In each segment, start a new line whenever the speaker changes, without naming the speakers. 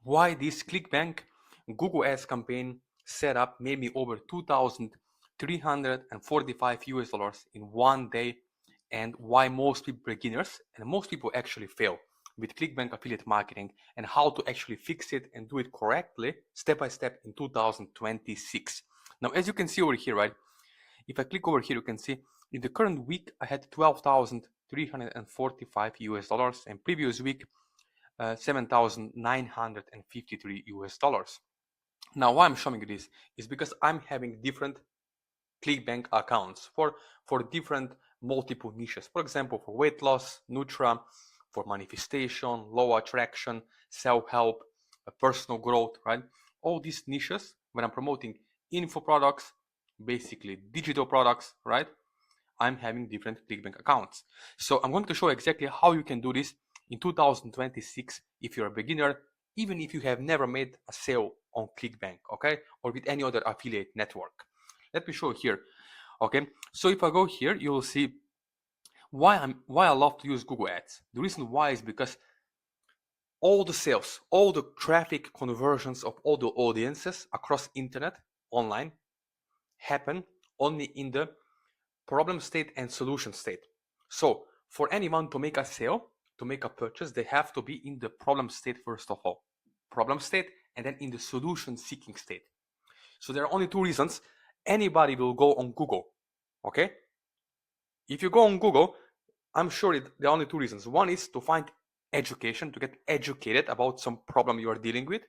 why this ClickBank Google Ads campaign setup made me over $2,345 in one day, and why most people beginners and most people actually fail with ClickBank affiliate marketing, and how to actually fix it and do it correctly step by step in 2026. Now, as you can see over here, right? If I click over here, you can see in the current week I had $12,345 and previous week $7,953. Now, why I'm showing you this is because I'm having different ClickBank accounts for different multiple niches. For example, for weight loss, Nutra, for manifestation, law attraction, self-help, personal growth, right? All these niches, when I'm promoting info products, basically digital products, right? I'm having different ClickBank accounts. So I'm going to show exactly how you can do this in 2026 if you're a beginner, even if you have never made a sale on ClickBank, okay? Or with any other affiliate network. Let me show you here. Okay, so if I go here, you will see why I love to use Google Ads. The reason why is because all the sales, all the traffic conversions of all the audiences across internet, online, happen only in the problem state and solution state. So for anyone to make a sale, to make a purchase, they have to be in the problem state first of all. Problem state, and then in the solution seeking state. So there are only two reasons anybody will go on Google. Okay? If you go on Google, I'm sure there are only two reasons. One is to find education, to get educated about some problem you are dealing with,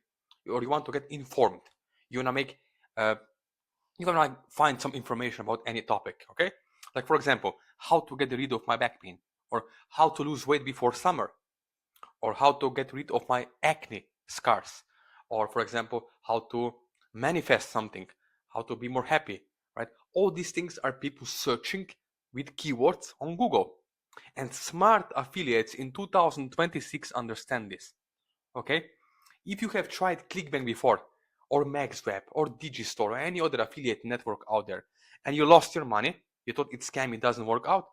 or you want to get informed. You wanna make, you wanna find some information about any topic. Okay? Like for example, how to get rid of my back pain, or how to lose weight before summer, or how to get rid of my acne scars, or for example, how to manifest something, how to be more happy, right? All these things are people searching with keywords on Google. And smart affiliates in 2026 understand this. Okay? If you have tried ClickBank before, or MaxWeb, or Digistore, or any other affiliate network out there, and you lost your money, you thought it's scam, it doesn't work out,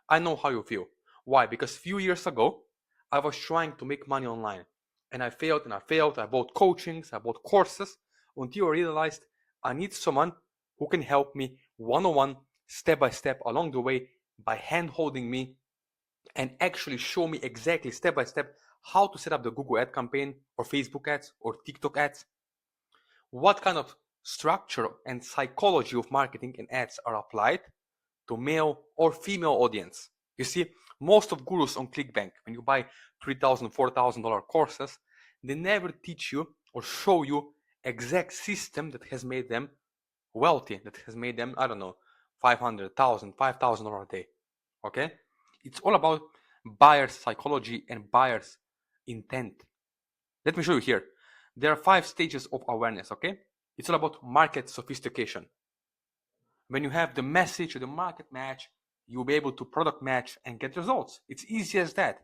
I know how you feel. Why? Because a few years ago, I was trying to make money online, and I failed and I failed. I bought coachings, I bought courses, until I realized I need someone who can help me one-on-one, step by step along the way, by hand holding me and actually show me exactly step by step how to set up the Google ad campaign, or Facebook ads, or TikTok ads, what kind of structure and psychology of marketing and ads are applied to male or female audience. You see, most of gurus on ClickBank, when you buy $3,000, $4,000 courses, they never teach you or show you exact system that has made them wealthy, that has made them, I don't know, $500,000, $5,000 a day. Okay? It's all about buyer's psychology and buyer's intent. Let me show you here. There are 5 stages of awareness, okay? It's all about market sophistication. When you have the message, the market match, you'll be able to product match and get results. It's easy as that,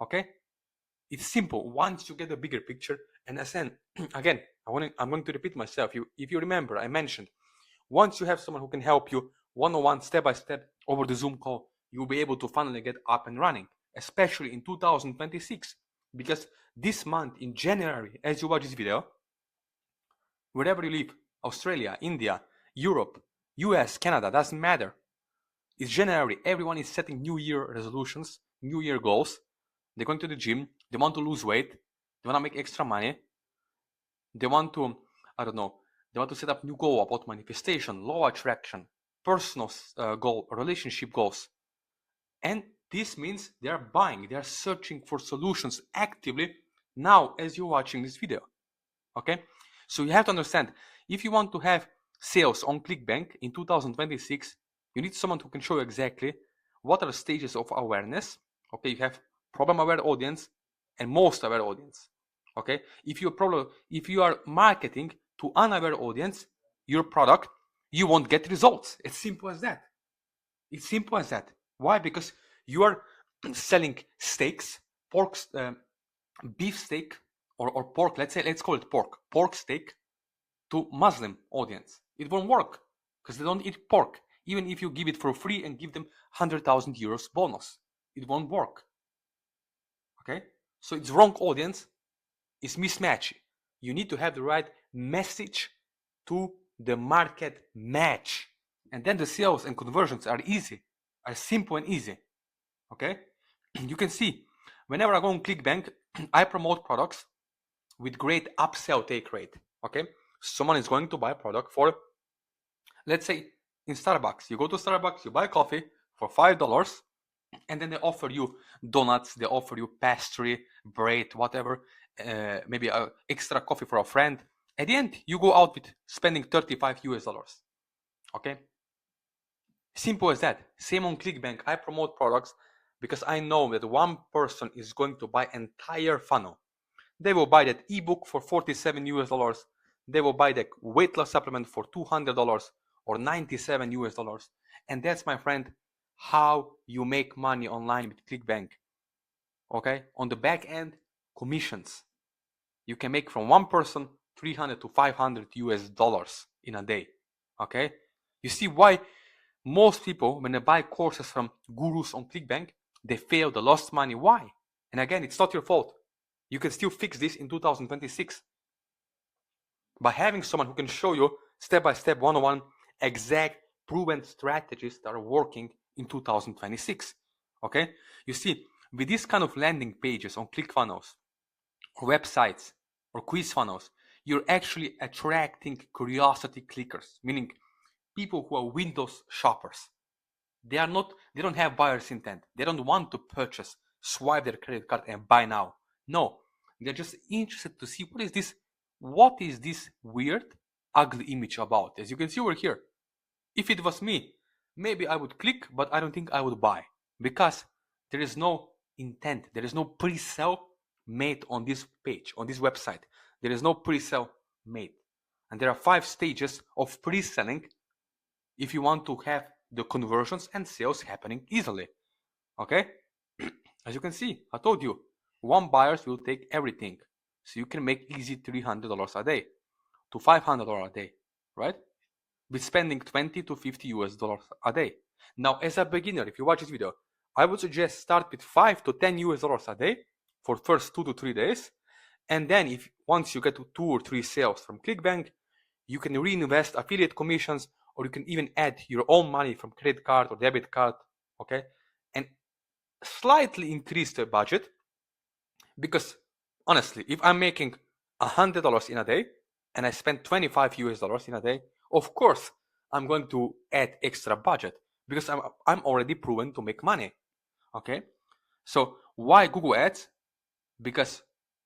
okay? It's simple once you get a bigger picture. And again, I'm going to repeat myself. If you remember, I mentioned, once you have someone who can help you one-on-one, step by step over the Zoom call, you'll be able to finally get up and running, especially in 2026. Because this month, in January, as you watch this video, wherever you live, Australia, India, Europe, US, Canada, doesn't matter. It's January. Everyone is setting New Year resolutions, New Year goals. They're going to the gym. They want to lose weight. They want to make extra money. They want to, I don't know, they want to set up new goal about manifestation, law attraction, personal goal, relationship goals. And this means they are buying, they are searching for solutions actively now as you're watching this video. Okay? So you have to understand, if you want to have sales on ClickBank in 2026, you need someone who can show you exactly what are the stages of awareness. Okay, you have problem aware audience and most aware audience. Okay, if you are marketing to unaware audience, your product, you won't get results. It's simple as that. It's simple as that. Why? Because you are selling steaks, beef steak, or pork. Let's call it pork steak to Muslim audience. It won't work because they don't eat pork. Even if you give it for free and give them 100,000 euros bonus, it won't work. Okay, so it's wrong audience. It's mismatch. You need to have the right message to the market match. And then the sales and conversions are easy, are simple and easy. Okay? You can see, whenever I go on ClickBank, I promote products with great upsell take rate. Okay? Someone is going to buy a product for, let's say, in Starbucks. You go to Starbucks, you buy coffee for $5, and then they offer you donuts, they offer you pastry, bread, whatever, maybe a extra coffee for a friend. At the end, you go out with spending $35. Okay? Simple as that. Same on ClickBank. I promote products because I know that one person is going to buy entire funnel. They will buy that ebook for $47. They will buy the weight loss supplement for $200 or $97. And that's, my friend, how you make money online with ClickBank. Okay? On the back end, commissions. You can make from one person $300 to $500 in a day. Okay? You see why most people, when they buy courses from gurus on ClickBank, they fail, they lost money. Why? And again, it's not your fault. You can still fix this in 2026 by having someone who can show you step by step, one-on-one, exact proven strategies that are working in 2026. Okay? You see, with this kind of landing pages on ClickFunnels or websites or quiz funnels, you're actually attracting curiosity clickers, meaning people who are Windows shoppers. They don't have buyer's intent. They don't want to purchase, swipe their credit card and buy now. No, they're just interested to see what is this weird, ugly image about. As you can see over here, if it was me, maybe I would click, but I don't think I would buy because there is no intent. There is no pre-sale made on this page, on this website. There is no pre-sale made. And there are 5 stages of pre-selling if you want to have the conversions and sales happening easily. Okay? As you can see, I told you, one buyer will take everything. So you can make easy $300 a day to $500 a day, right? With spending $20 to $50 a day. Now, as a beginner, if you watch this video, I would suggest start with $5 to $10 a day for first 2 to 3 days. And then once you get to 2 or 3 sales from ClickBank, you can reinvest affiliate commissions, or you can even add your own money from credit card or debit card, okay? And slightly increase the budget, because honestly, if I'm making $100 in a day and I spend $25 in a day, of course I'm going to add extra budget because I'm already proven to make money. Okay, so why Google Ads? Because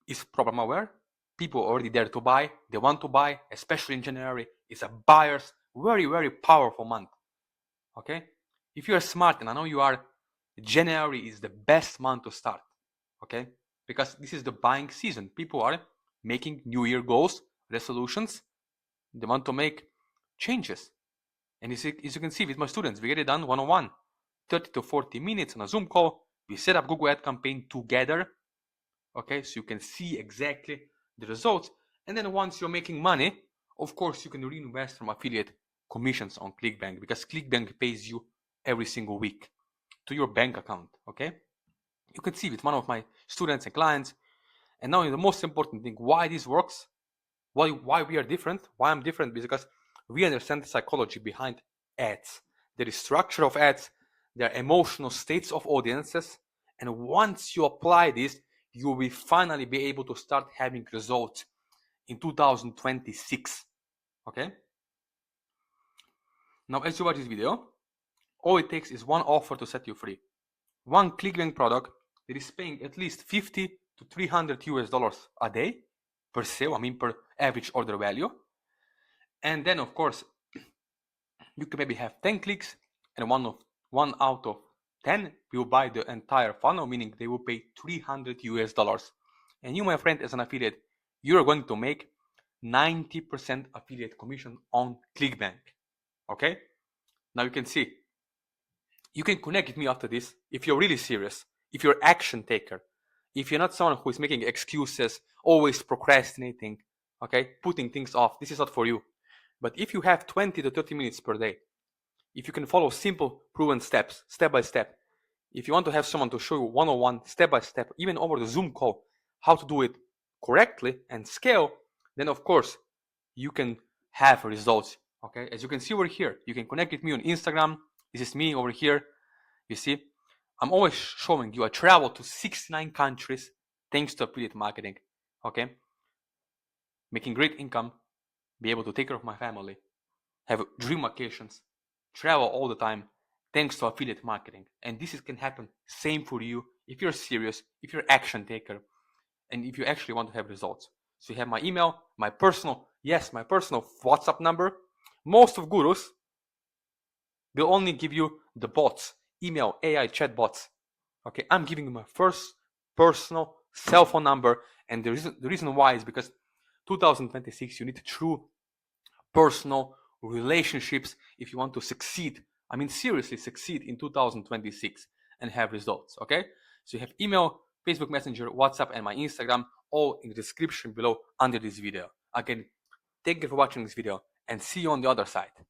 it's problem aware. People are already there to buy. They want to buy, especially in January. It's a buyer's very, very powerful month. Okay, if you are smart, and I know you are, January is the best month to start. Okay, because this is the buying season. People are making New Year goals, resolutions. They want to make changes. And as you can see with my students, we get it done one-on-one, 30 to 40 minutes on a Zoom call. We set up Google Ad campaign together. Okay, so you can see exactly the results. And then once you're making money, of course, you can reinvest from affiliate commissions on ClickBank, because ClickBank pays you every single week to your bank account. Okay, you can see with one of my students and clients. And now the most important thing, why this works, why we are different, why I'm different, because we understand the psychology behind ads. There is structure of ads, there are emotional states of audiences, and once you apply this, you will finally be able to start having results in 2026. Okay? Now, as you watch this video, all it takes is one offer to set you free. One ClickBank product that is paying at least $50 to $300 a day per sale, per average order value. And then, of course, you can maybe have 10 clicks, and one out of 10 will buy the entire funnel, meaning they will pay $300. And you, my friend, as an affiliate, you're going to make 90% affiliate commission on ClickBank. Okay? Now you can see, you can connect with me after this if you're really serious, if you're an action taker, if you're not someone who is making excuses, always procrastinating, okay, putting things off. This is not for you. But if you have 20 to 30 minutes per day, if you can follow simple, proven steps, step by step, if you want to have someone to show you one-on-one, step by step, even over the Zoom call, how to do it correctly and scale, then of course you can have results. Okay, as you can see over here, you can connect with me on Instagram. This is me over here. You see, I'm always showing you I travel to 69 countries thanks to affiliate marketing. Okay, making great income, be able to take care of my family, have dream vacations, travel all the time thanks to affiliate marketing. And this can happen same for you if you're serious, if you're action taker, and if you actually want to have results. So you have my email, my personal WhatsApp number. Most of gurus will only give you the bots, email, AI, chat bots. Okay, I'm giving you my first personal cell phone number, and the reason why is because 2026 you need true personal relationships if you want to succeed. I mean, seriously succeed in 2026 and have results. Okay, so you have email, Facebook Messenger, WhatsApp, and my Instagram, all in the description below under this video. Again, thank you for watching this video and see you on the other side.